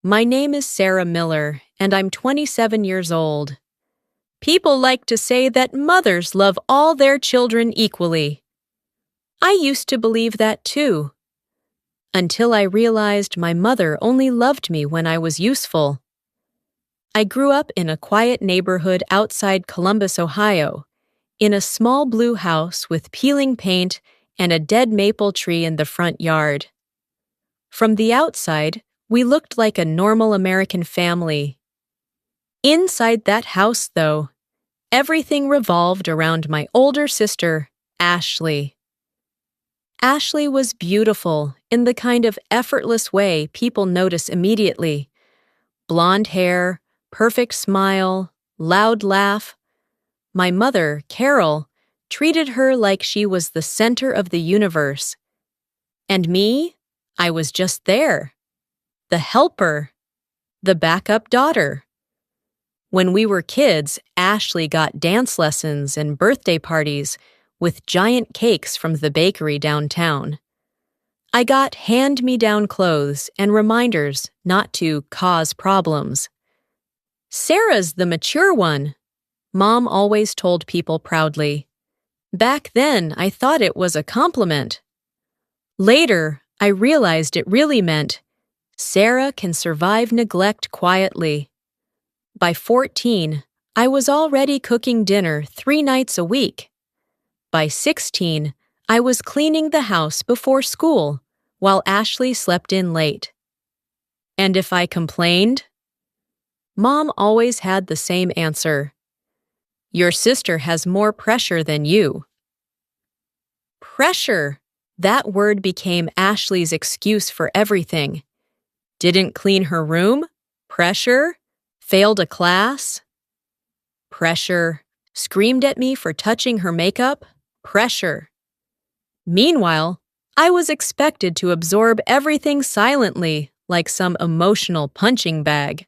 My name is Sarah Miller, and I'm 27 years old. People like to say that mothers love all their children equally. I used to believe that too, until I realized my mother only loved me when I was useful. I grew up in a quiet neighborhood outside Columbus, Ohio, in a small blue house with peeling paint and a dead maple tree in the front yard. From the outside, we looked like a normal American family. Inside that house, though, everything revolved around my older sister, Ashley. Ashley was beautiful in the kind of effortless way people notice immediately. Blonde hair, perfect smile, loud laugh. My mother, Carol, treated her like she was the center of the universe. And me, I was just there. The helper. The backup daughter. When we were kids, Ashley got dance lessons and birthday parties with giant cakes from the bakery downtown. I got hand-me-down clothes and reminders not to cause problems. Sarah's the mature one, Mom always told people proudly. Back then, I thought it was a compliment. Later, I realized it really meant Sarah can survive neglect quietly. By 14, I was already cooking dinner 3 nights a week. By 16, I was cleaning the house before school, while Ashley slept in late. And if I complained? Mom always had the same answer. Your sister has more pressure than you. Pressure. That word became Ashley's excuse for everything. Didn't clean her room? Pressure. Failed a class? Pressure. Screamed at me for touching her makeup? Pressure. Meanwhile, I was expected to absorb everything silently, like some emotional punching bag.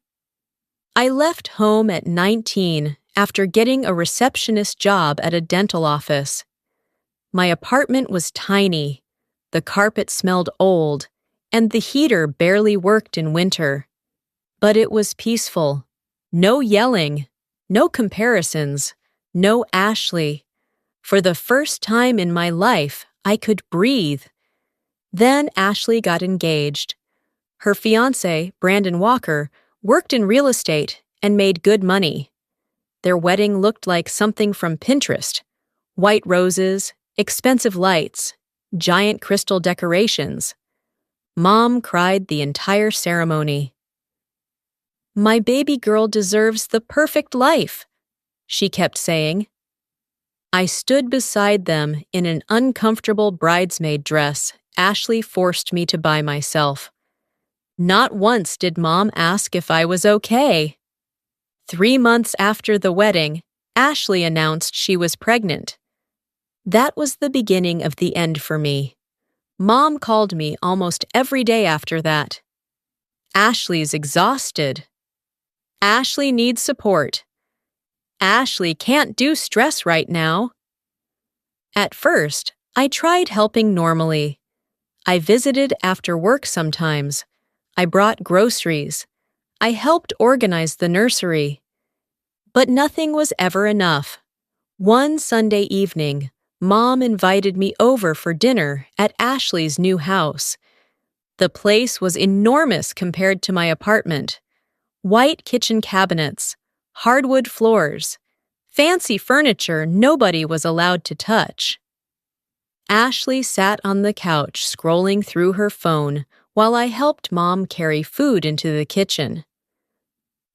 I left home at 19 after getting a receptionist job at a dental office. My apartment was tiny, the carpet smelled old, and the heater barely worked in winter. But it was peaceful. No yelling, no comparisons, no Ashley. For the first time in my life, I could breathe. Then Ashley got engaged. Her fiancé, Brandon Walker, worked in real estate and made good money. Their wedding looked like something from Pinterest. White roses, expensive lights, giant crystal decorations. Mom cried the entire ceremony. My baby girl deserves the perfect life, she kept saying. I stood beside them in an uncomfortable bridesmaid dress Ashley forced me to buy myself. Not once did Mom ask if I was okay. 3 months after the wedding, Ashley announced she was pregnant. That was the beginning of the end for me. Mom called me almost every day after that. Ashley's exhausted. Ashley needs support. Ashley can't do stress right now. At first, I tried helping normally. I visited after work sometimes. I brought groceries. I helped organize the nursery. But nothing was ever enough. One Sunday evening, Mom invited me over for dinner at Ashley's new house. The place was enormous compared to my apartment. White kitchen cabinets, hardwood floors, fancy furniture nobody was allowed to touch. Ashley sat on the couch scrolling through her phone while I helped Mom carry food into the kitchen.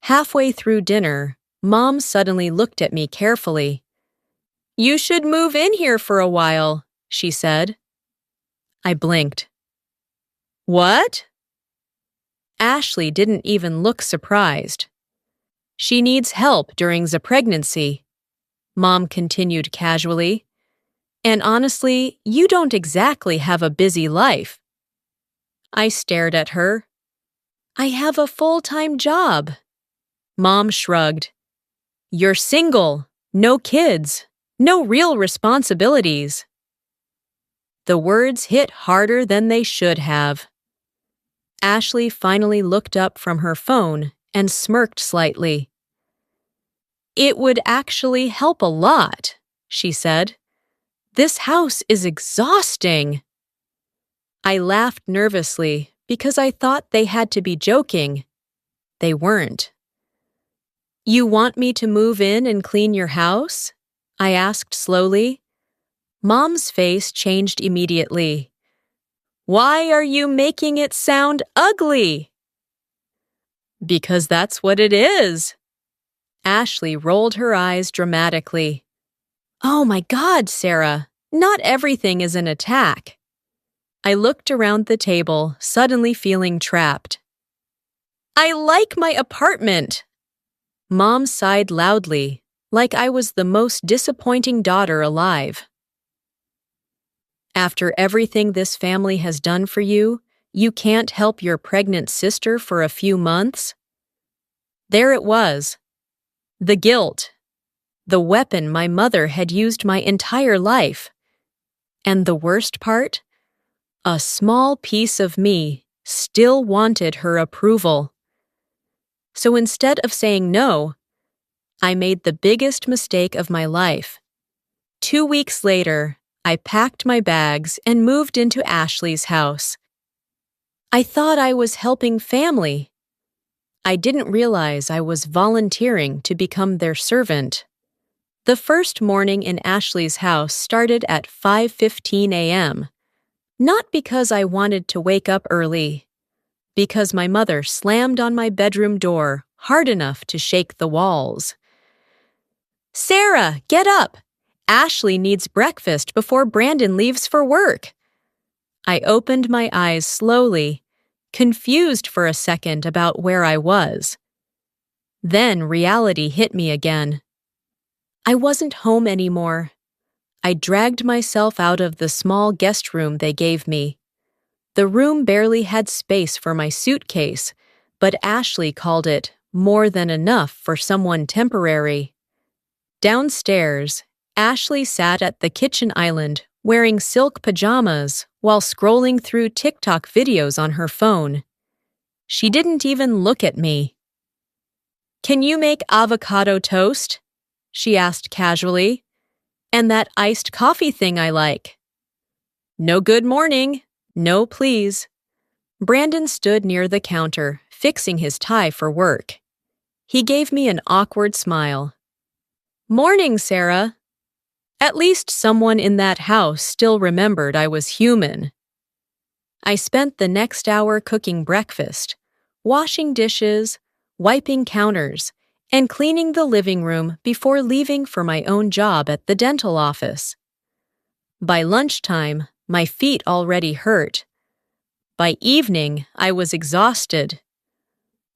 Halfway through dinner, Mom suddenly looked at me carefully. You should move in here for a while, she said. I blinked. What? Ashley didn't even look surprised. She needs help during the pregnancy, Mom continued casually. And honestly, you don't exactly have a busy life. I stared at her. I have a full-time job. Mom shrugged. You're single, no kids, no real responsibilities. The words hit harder than they should have. Ashley finally looked up from her phone and smirked slightly. "It would actually help a lot," she said. "This house is exhausting." I laughed nervously because I thought they had to be joking. They weren't. "You want me to move in and clean your house?" I asked slowly. Mom's face changed immediately. "Why are you making it sound ugly?" "Because that's what it is." Ashley rolled her eyes dramatically. "Oh my God, Sarah, not everything is an attack." I looked around the table, suddenly feeling trapped. "I like my apartment." Mom sighed loudly, like I was the most disappointing daughter alive. "After everything this family has done for you, you can't help your pregnant sister for a few months?" There it was. The guilt. The weapon my mother had used my entire life. And the worst part? A small piece of me still wanted her approval. So instead of saying no, I made the biggest mistake of my life. 2 weeks later, I packed my bags and moved into Ashley's house. I thought I was helping family. I didn't realize I was volunteering to become their servant. The first morning in Ashley's house started at 5:15 a.m. Not because I wanted to wake up early, because my mother slammed on my bedroom door hard enough to shake the walls. "Sarah, get up! Ashley needs breakfast before Brandon leaves for work." I opened my eyes slowly, confused for a second about where I was. Then reality hit me again. I wasn't home anymore. I dragged myself out of the small guest room they gave me. The room barely had space for my suitcase, but Ashley called it more than enough for someone temporary. Downstairs, Ashley sat at the kitchen island wearing silk pajamas while scrolling through TikTok videos on her phone. She didn't even look at me. "Can you make avocado toast?" she asked casually. "And that iced coffee thing I like." "No good morning. No, please." Brandon stood near the counter, fixing his tie for work. He gave me an awkward smile. "Morning, Sarah." At least someone in that house still remembered I was human. I spent the next hour cooking breakfast, washing dishes, wiping counters, and cleaning the living room before leaving for my own job at the dental office. By lunchtime, my feet already hurt. By evening, I was exhausted.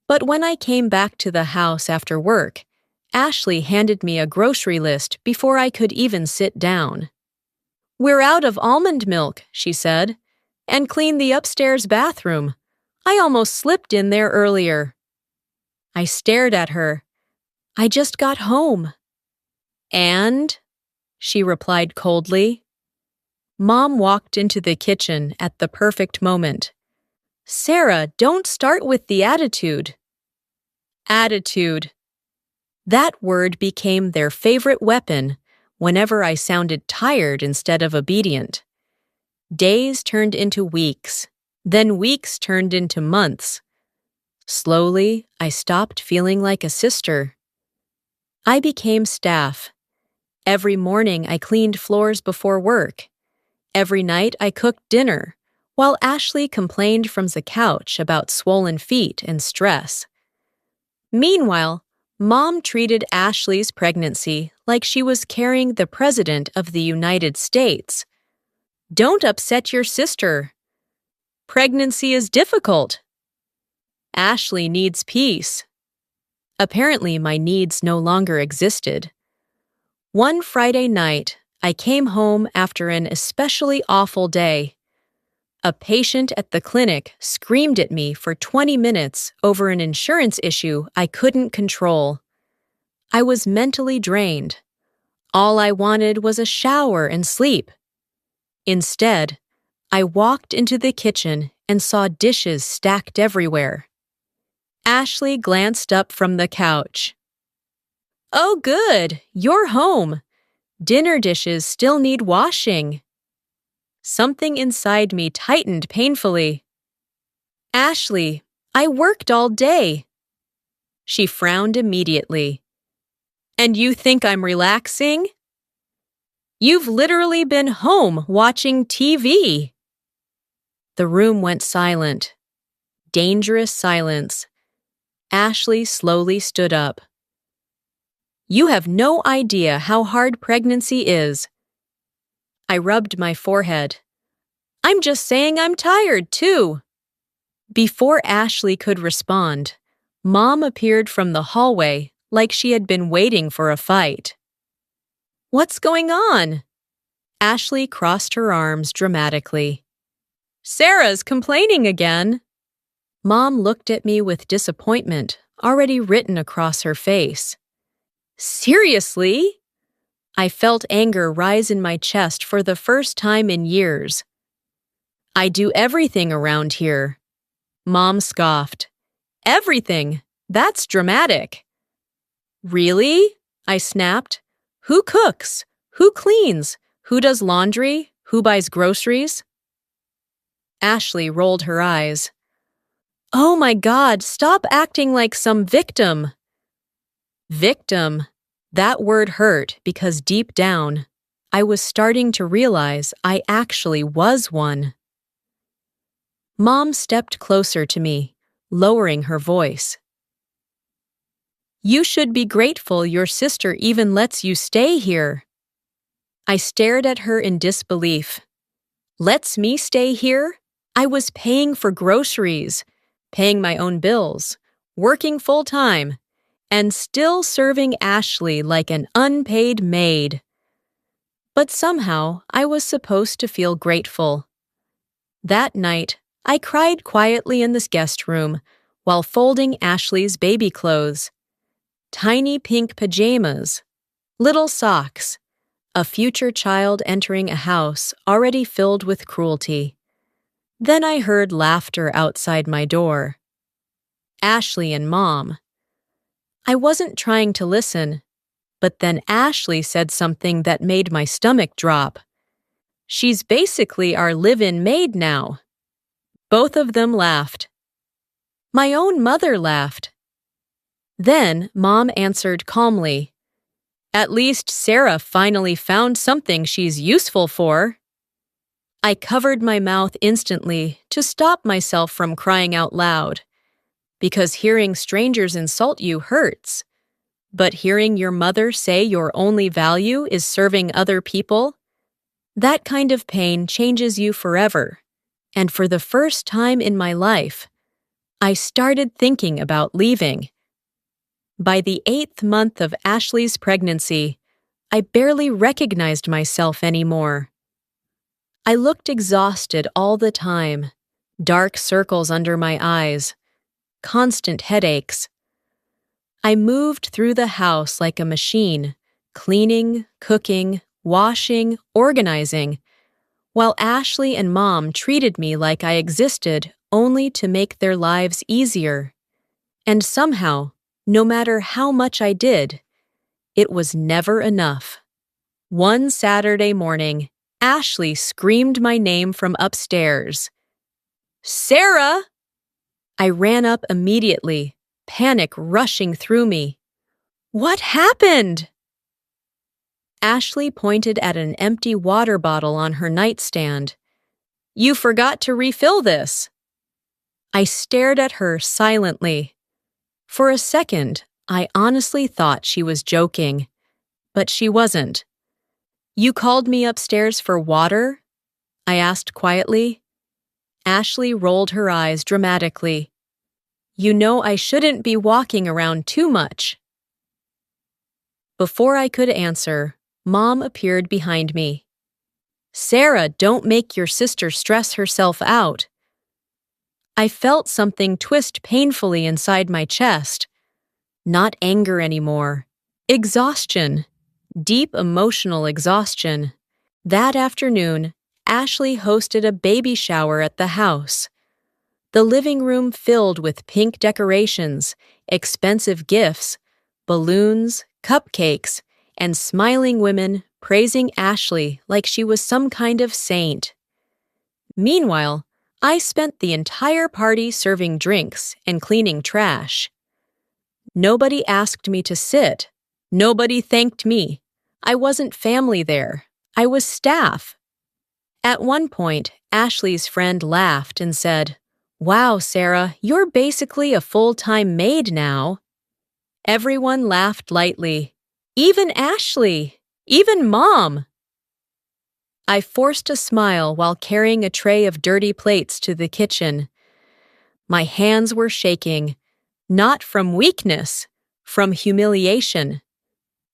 But when I came back to the house after work, Ashley handed me a grocery list before I could even sit down. "We're out of almond milk," she said, "and clean the upstairs bathroom. I almost slipped in there earlier." I stared at her. "I just got home." "And?" she replied coldly. Mom walked into the kitchen at the perfect moment. "Sarah, don't start with the attitude." Attitude. That word became their favorite weapon whenever I sounded tired instead of obedient. Days turned into weeks, then weeks turned into months. Slowly, I stopped feeling like a sister. I became staff. Every morning I cleaned floors before work. Every night I cooked dinner, while Ashley complained from the couch about swollen feet and stress. Meanwhile, Mom treated Ashley's pregnancy like she was carrying the President of the United States. "Don't upset your sister." "Pregnancy is difficult." "Ashley needs peace." Apparently, my needs no longer existed. One Friday night, I came home after an especially awful day. A patient at the clinic screamed at me for 20 minutes over an insurance issue I couldn't control. I was mentally drained. All I wanted was a shower and sleep. Instead, I walked into the kitchen and saw dishes stacked everywhere. Ashley glanced up from the couch. "Oh, good, you're home. Dinner dishes still need washing." Something inside me tightened painfully. "Ashley, I worked all day." She frowned immediately. "And you think I'm relaxing? You've literally been home watching TV." The room went silent. Dangerous silence. Ashley slowly stood up. "You have no idea how hard pregnancy is." I rubbed my forehead. "I'm just saying I'm tired, too." Before Ashley could respond, Mom appeared from the hallway like she had been waiting for a fight. "What's going on?" Ashley crossed her arms dramatically. "Sarah's complaining again." Mom looked at me with disappointment already written across her face. "Seriously?" I felt anger rise in my chest for the first time in years. "I do everything around here." Mom scoffed. "Everything? That's dramatic." "Really?" I snapped. "Who cooks? Who cleans? Who does laundry? Who buys groceries?" Ashley rolled her eyes. "Oh my God, stop acting like some victim." Victim. That word hurt because deep down, I was starting to realize I actually was one. Mom stepped closer to me, lowering her voice. "You should be grateful your sister even lets you stay here." I stared at her in disbelief. "Lets me stay here? I was paying for groceries, paying my own bills, working full-time, and still serving Ashley like an unpaid maid." But somehow I was supposed to feel grateful. That night, I cried quietly in this guest room while folding Ashley's baby clothes. Tiny pink pajamas, little socks, a future child entering a house already filled with cruelty. Then I heard laughter outside my door. Ashley and Mom. I wasn't trying to listen, but then Ashley said something that made my stomach drop. "She's basically our live-in maid now." Both of them laughed. My own mother laughed. Then Mom answered calmly, "At least Sarah finally found something she's useful for." I covered my mouth instantly to stop myself from crying out loud. Because hearing strangers insult you hurts. But hearing your mother say your only value is serving other people, that kind of pain changes you forever. And for the first time in my life, I started thinking about leaving. By the 8th month of Ashley's pregnancy, I barely recognized myself anymore. I looked exhausted all the time, dark circles under my eyes, constant headaches. I moved through the house like a machine, cleaning, cooking, washing, organizing, while Ashley and Mom treated me like I existed only to make their lives easier. And somehow, no matter how much I did, it was never enough. One Saturday morning, Ashley screamed my name from upstairs. "Sarah!" I ran up immediately, panic rushing through me. "What happened?" Ashley pointed at an empty water bottle on her nightstand. "You forgot to refill this." I stared at her silently. For a second, I honestly thought she was joking, but she wasn't. "You called me upstairs for water?" I asked quietly. Ashley rolled her eyes dramatically. "You know I shouldn't be walking around too much." Before I could answer, Mom appeared behind me. "Sarah, don't make your sister stress herself out." I felt something twist painfully inside my chest. Not anger anymore. Exhaustion. Deep emotional exhaustion. That afternoon, Ashley hosted a baby shower at the house. The living room filled with pink decorations, expensive gifts, balloons, cupcakes, and smiling women praising Ashley like she was some kind of saint. Meanwhile, I spent the entire party serving drinks and cleaning trash. Nobody asked me to sit. Nobody thanked me. I wasn't family there. I was staff. At one point, Ashley's friend laughed and said, "Wow, Sarah, you're basically a full-time maid now." Everyone laughed lightly. Even Ashley. Even Mom. I forced a smile while carrying a tray of dirty plates to the kitchen. My hands were shaking, not from weakness, from humiliation.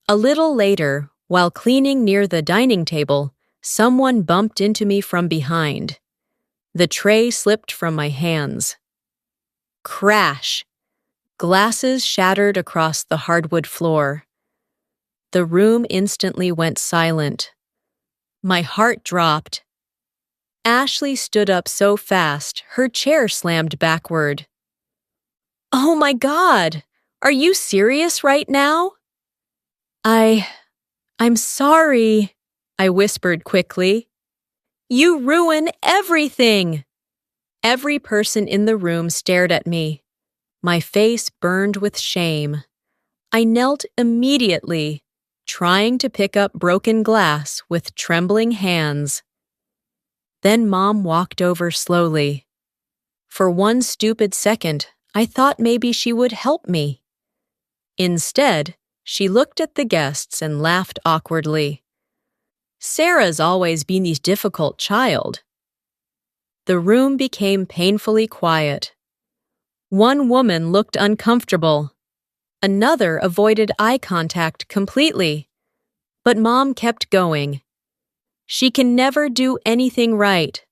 A little later, while cleaning near the dining table, someone bumped into me from behind. The tray slipped from my hands. Crash! Glasses shattered across the hardwood floor. The room instantly went silent. My heart dropped. Ashley stood up so fast, her chair slammed backward. "Oh my God! Are you serious right now?" I'm sorry," I whispered quickly. "You ruin everything!" Every person in the room stared at me. My face burned with shame. I knelt immediately, trying to pick up broken glass with trembling hands. Then Mom walked over slowly. For one stupid second, I thought maybe she would help me. Instead, she looked at the guests and laughed awkwardly. "Sarah's always been a difficult child." The room became painfully quiet. One woman looked uncomfortable. Another avoided eye contact completely. But Mom kept going. "She can never do anything right."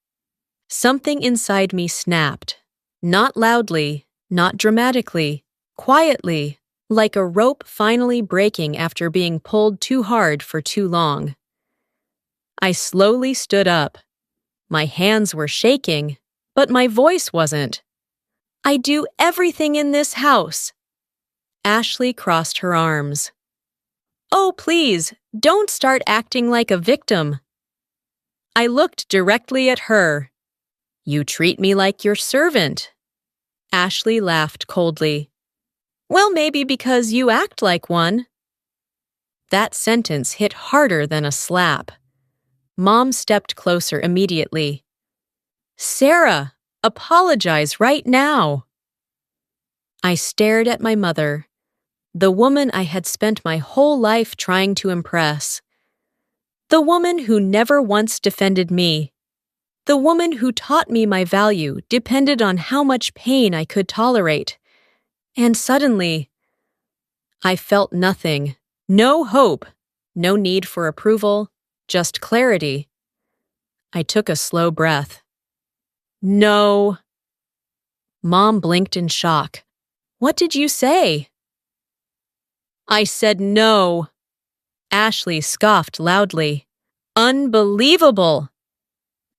Something inside me snapped. Not loudly, not dramatically, quietly, like a rope finally breaking after being pulled too hard for too long. I slowly stood up. My hands were shaking, but my voice wasn't. "I do everything in this house." Ashley crossed her arms. "Oh, please, don't start acting like a victim." I looked directly at her. "You treat me like your servant." Ashley laughed coldly. "Well, maybe because you act like one." That sentence hit harder than a slap. Mom stepped closer immediately. "Sarah, apologize right now." I stared at my mother, the woman I had spent my whole life trying to impress. The woman who never once defended me. The woman who taught me my value depended on how much pain I could tolerate. And suddenly, I felt nothing. No hope. No need for approval. Just clarity. I took a slow breath. "No." Mom blinked in shock. "What did you say?" "I said no." Ashley scoffed loudly. "Unbelievable."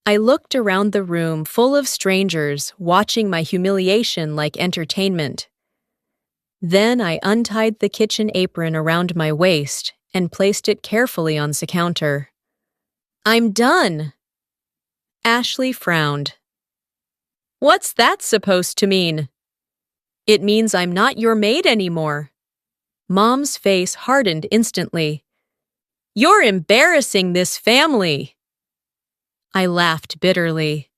I looked around the room full of strangers, watching my humiliation like entertainment. Then I untied the kitchen apron around my waist and placed it carefully on the counter. "I'm done." Ashley frowned. "What's that supposed to mean?" "It means I'm not your maid anymore." Mom's face hardened instantly. "You're embarrassing this family." I laughed bitterly.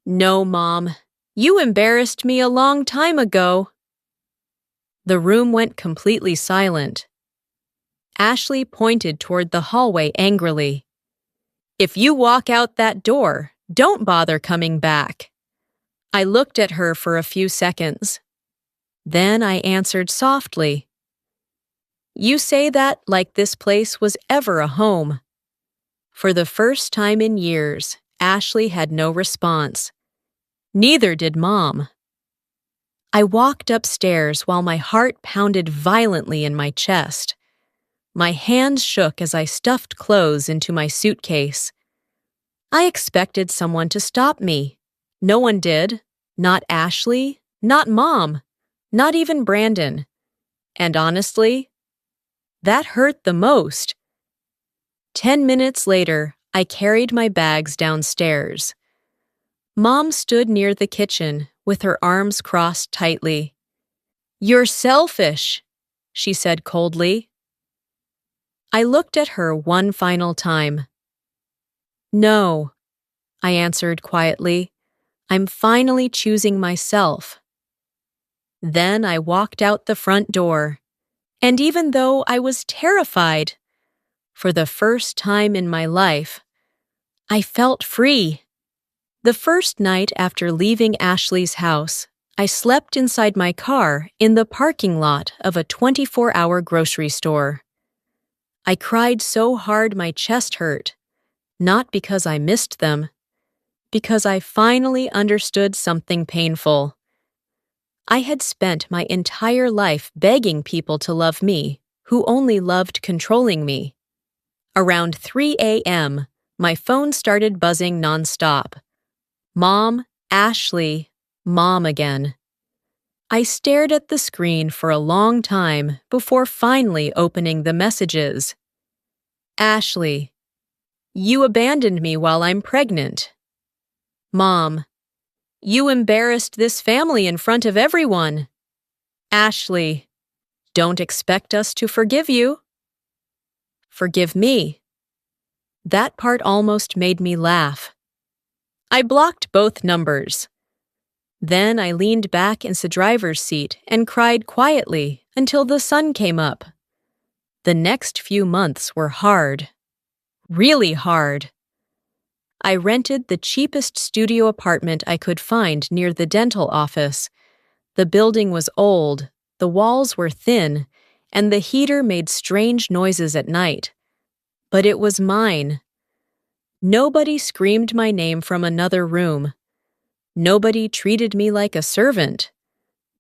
"No, Mom. You embarrassed me a long time ago." The room went completely silent. Ashley pointed toward the hallway angrily. "If you walk out that door, don't bother coming back." I looked at her for a few seconds. Then I answered softly. "You say that like this place was ever a home." For the first time in years, Ashley had no response. Neither did Mom. I walked upstairs while my heart pounded violently in my chest. My hands shook as I stuffed clothes into my suitcase. I expected someone to stop me. No one did. Not Ashley, not Mom, not even Brandon. And honestly, that hurt the most. 10 minutes later, I carried my bags downstairs. Mom stood near the kitchen with her arms crossed tightly. "You're selfish," she said coldly. I looked at her one final time. "No," I answered quietly. "I'm finally choosing myself." Then I walked out the front door, and even though I was terrified, for the first time in my life, I felt free. The first night after leaving Ashley's house, I slept inside my car in the parking lot of a 24-hour grocery store. I cried so hard my chest hurt, not because I missed them, because I finally understood something painful. I had spent my entire life begging people to love me, who only loved controlling me. Around 3 a.m., my phone started buzzing nonstop. Mom, Ashley, Mom again. I stared at the screen for a long time before finally opening the messages. Ashley, you abandoned me while I'm pregnant. Mom, you embarrassed this family in front of everyone. Ashley, don't expect us to forgive you. Forgive me. That part almost made me laugh. I blocked both numbers. Then I leaned back in the driver's seat and cried quietly until the sun came up. The next few months were hard. Really hard. I rented the cheapest studio apartment I could find near the dental office. The building was old, the walls were thin, and the heater made strange noises at night. But it was mine. Nobody screamed my name from another room. Nobody treated me like a servant.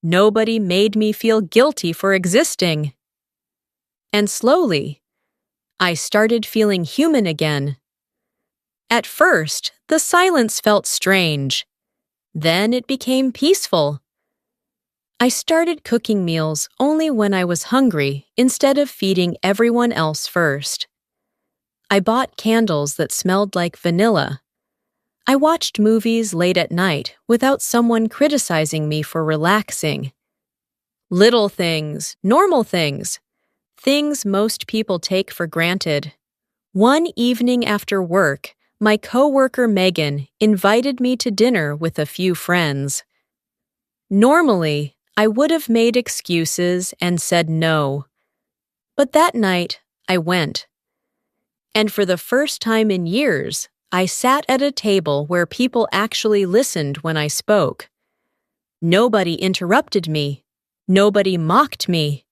Nobody made me feel guilty for existing. And slowly, I started feeling human again. At first, the silence felt strange. Then it became peaceful. I started cooking meals only when I was hungry instead of feeding everyone else first. I bought candles that smelled like vanilla. I watched movies late at night without someone criticizing me for relaxing. Little things, normal things, things most people take for granted. One evening after work, my coworker Megan invited me to dinner with a few friends. Normally, I would have made excuses and said no. But that night, I went. And for the first time in years, I sat at a table where people actually listened when I spoke. Nobody interrupted me. Nobody mocked me.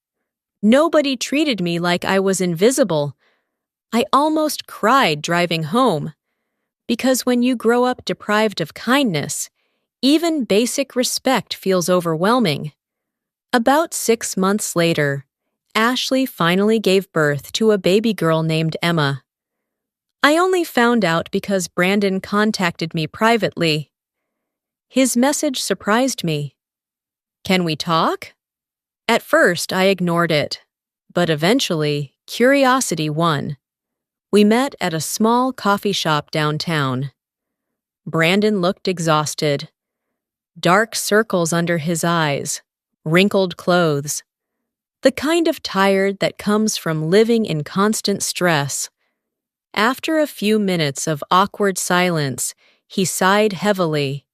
Nobody treated me like I was invisible. I almost cried driving home. Because when you grow up deprived of kindness, even basic respect feels overwhelming. About 6 months later, Ashley finally gave birth to a baby girl named Emma. I only found out because Brandon contacted me privately. His message surprised me. "Can we talk?" At first, I ignored it, but eventually, curiosity won. We met at a small coffee shop downtown. Brandon looked exhausted. Dark circles under his eyes, wrinkled clothes. The kind of tired that comes from living in constant stress. After a few minutes of awkward silence, he sighed heavily.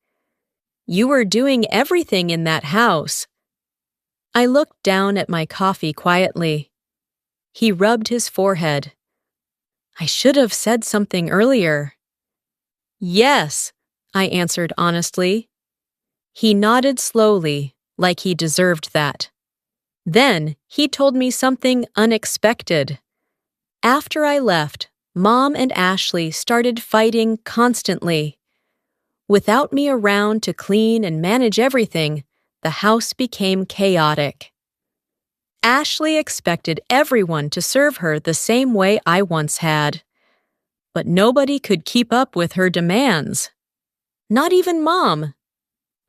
"You were doing everything in that house." I looked down at my coffee quietly. He rubbed his forehead. "I should have said something earlier." "Yes," I answered honestly. He nodded slowly, like he deserved that. Then he told me something unexpected. After I left, Mom and Ashley started fighting constantly. Without me around to clean and manage everything, the house became chaotic. Ashley expected everyone to serve her the same way I once had. But nobody could keep up with her demands. Not even Mom.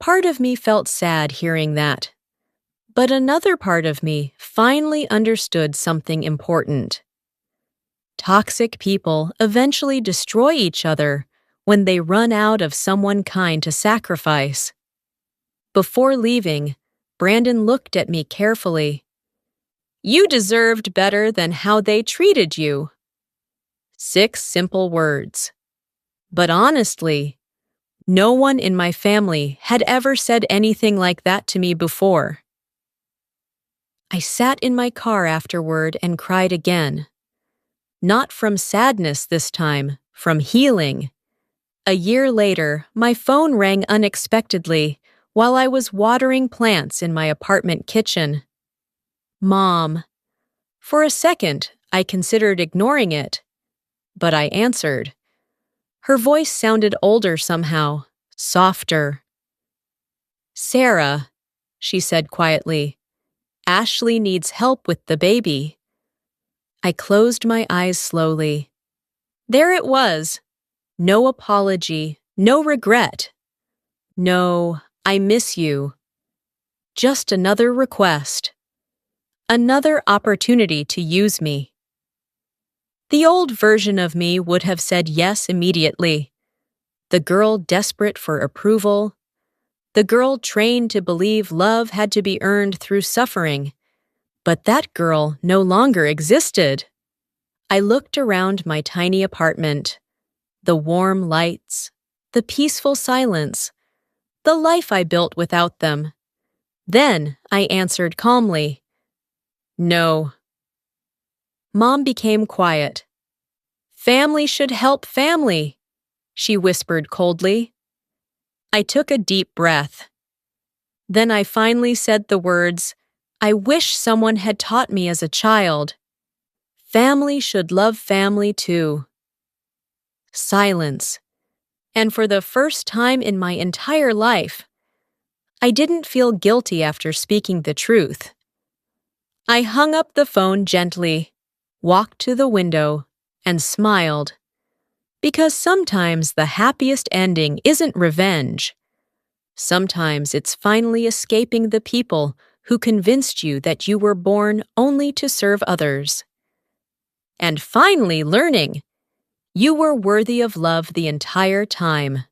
Part of me felt sad hearing that, but another part of me finally understood something important. Toxic people eventually destroy each other when they run out of someone kind to sacrifice. Before leaving, Brandon looked at me carefully. "You deserved better than how they treated you." 6 simple words. But honestly, no one in my family had ever said anything like that to me before. I sat in my car afterward and cried again. Not from sadness this time, from healing. A year later, my phone rang unexpectedly while I was watering plants in my apartment kitchen. "Mom." For a second, I considered ignoring it, but I answered. Her voice sounded older somehow, softer. "Sarah," she said quietly, "Ashley needs help with the baby." I closed my eyes slowly. There it was. No apology, no regret. No, "I miss you." Just another request. Another opportunity to use me. The old version of me would have said yes immediately. The girl desperate for approval. The girl trained to believe love had to be earned through suffering. But that girl no longer existed. I looked around my tiny apartment. The warm lights, the peaceful silence, the life I built without them. Then I answered calmly, "No." Mom became quiet. "Family should help family," she whispered coldly. I took a deep breath. Then I finally said the words I wish someone had taught me as a child. Family should love family too. Silence. And for the first time in my entire life, I didn't feel guilty after speaking the truth. I hung up the phone gently, walked to the window, and smiled. Because sometimes the happiest ending isn't revenge. Sometimes it's finally escaping the people who convinced you that you were born only to serve others. And finally learning you were worthy of love the entire time.